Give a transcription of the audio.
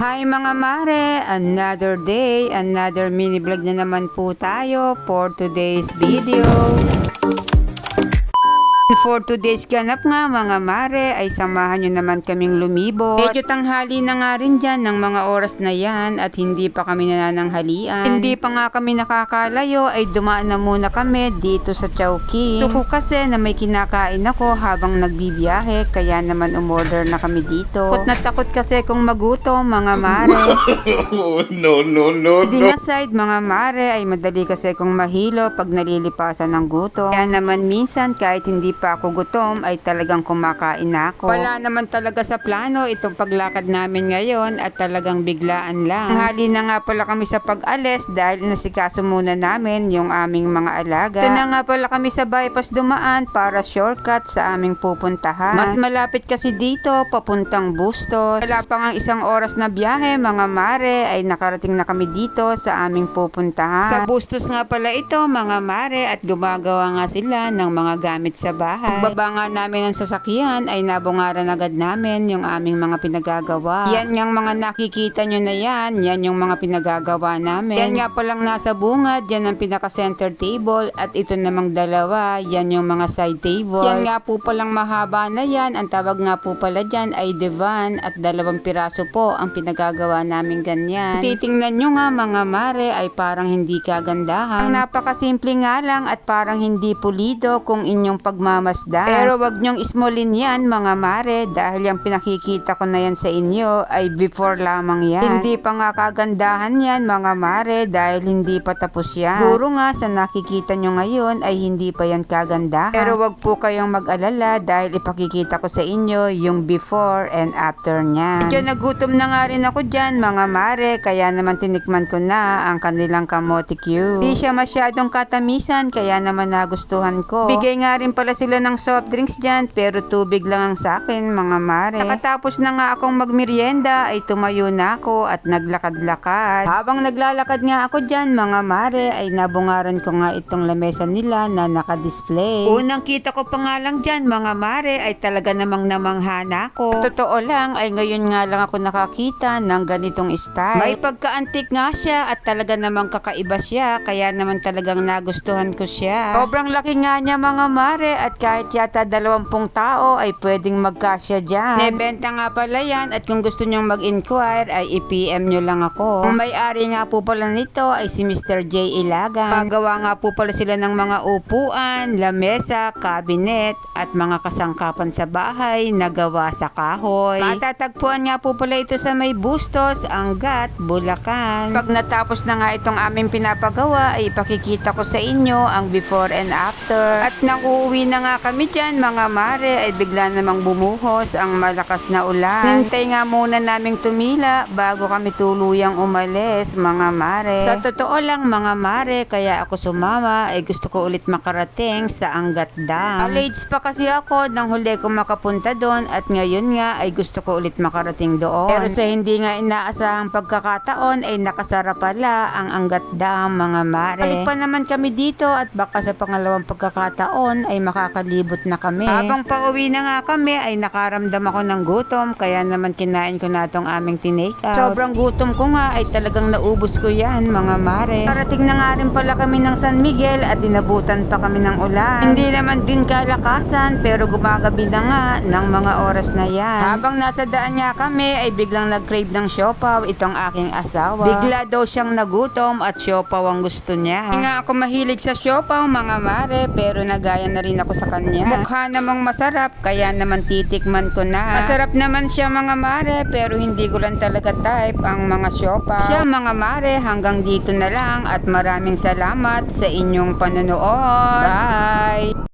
Hi mga mare! Another day, another mini vlog na naman po tayo for today's video. For today's ganap nga mga mare ay samahan nyo naman kaming lumibot. Medyo tanghali na nga rin dyan ng mga oras na yan at hindi pa kami nananghalian. Hindi pa nga kami nakakalayo ay dumaan na muna kami dito sa Chowking. Gusto ko kasi na may kinakain ako habang nagbibiyahe kaya naman umorder na kami dito. Takot kasi kung magutom mga mare. No. Din aside mga mare ay madali kasi kung mahilo pag nalilipasan ng gutom. Kaya naman minsan kahit hindi pa ako gutom ay talagang kumakain na ako. Wala naman talaga sa plano itong paglakad namin ngayon at talagang biglaan lang. Hali na nga pala kami sa pag-alis dahil nasikaso muna namin yung aming mga alaga. Ito na nga pala kami sa bypass dumaan para shortcut sa aming pupuntahan. Mas malapit kasi dito papuntang Bustos. Wala pa nga isang oras na biyahe mga mare ay nakarating na kami dito sa aming pupuntahan. Sa Bustos nga pala ito mga mare at gumagawa nga sila ng mga gamit sa bahay. Pagbaba nga namin ng sasakyan ay nabungaran agad namin yung aming mga pinagagawa. Yan yung mga nakikita nyo na yan yung mga pinagagawa namin. Yan nga palang nasa bungad, yan ang pinaka-center table at ito namang dalawa, yan yung mga side table. Yan nga po palang mahaba na yan, ang tawag nga po pala dyan ay divan at 2 piraso po ang pinagagawa namin ganyan. Titingnan nyo nga mga mare ay parang hindi kagandahan. Ang napakasimple nga lang at parang hindi pulido kung inyong pagmamasdan. Pero wag nyong ismolin yan mga mare dahil yung pinakikita ko na yan sa inyo ay before lamang yan. Hindi pa nga kagandahan yan mga mare dahil hindi pa tapos yan. Puro nga sa nakikita nyo ngayon ay hindi pa yan kagandahan. Pero wag po kayong mag-alala dahil ipakikita ko sa inyo yung before and after niyan. Medyo nagutom na nga rin ako dyan mga mare kaya naman tinikman ko na ang kanilang kamote cube. Di siya masyadong katamisan kaya naman nagustuhan ko. Bigay nga rin pala sila ng soft drinks dyan pero tubig lang ang sa akin mga mare. Nakatapos na nga akong magmerienda ay tumayo na ako at naglakad-lakad. Habang naglalakad nga ako dyan mga mare ay nabungaran ko nga itong lamesa nila na naka-display. Unang kita ko pa nga lang dyan mga mare ay talaga namang namanghana ko. Totoo lang ay ngayon nga lang ako nakakita ng ganitong style. May pagka-antik nga siya at talaga namang kakaiba siya kaya naman talagang nagustuhan ko siya. Sobrang laki nga niya mga mare at kahit yata 20 tao ay pwedeng magkasya dyan. Nebenta nga pala yan at kung gusto nyong mag-inquire ay i-PM nyo lang ako. Ang may-ari nga po pala nito ay si Mr. J. Ilagan. Pagawa nga po pala sila ng mga upuan, lamesa, cabinet at mga kasangkapan sa bahay na gawa sa kahoy. Matatagpuan nga po pala ito sa may Bustos, Angat, Bulacan. Pag natapos na nga itong aming pinapagawa ay ipakikita ko sa inyo ang before and after. At nang uuwi na nga kami dyan mga mare ay bigla namang bumuhos ang malakas na ulan. Hintay nga muna naming tumila bago kami tuluyang umalis mga mare. Sa totoo lang mga mare kaya ako sumama ay gusto ko ulit makarating sa Angat Dam. College pa kasi ako nang huli ko makapunta doon at ngayon nga ay gusto ko ulit makarating doon. Pero sa hindi nga inaasahang pagkakataon ay nakasara pala ang Angat Dam mga mare. Balik pa naman kami dito at baka sa pangalawang pagkakataon ay makakalibot na kami. Habang pauwi na nga kami ay nakaramdam ako ng gutom kaya naman kinain ko na itong aming tinake-out. Sobrang gutom ko nga ay talagang naubos ko yan mga mare. Parating na nga rin pala kami ng San Miguel at inabutan pa kami ng ulan. Hindi naman din kalakasan pero gumagabi na nga ng mga oras na yan. Habang nasa daan nga kami ay biglang nag-crave ng siopaw itong aking asawa. Bigla daw siyang nagutom at siopaw ang gusto niya. Hindi nga ako mahilig sa siopaw mga mare pero nagaya na rin ako sa kanya. Mukha namang masarap kaya naman titikman ko na. Masarap naman siya mga mare pero hindi ko lang talaga type ang mga siopaw. Siya mga mare hanggang dito na lang at maraming salamat sa inyong panonood. Bye!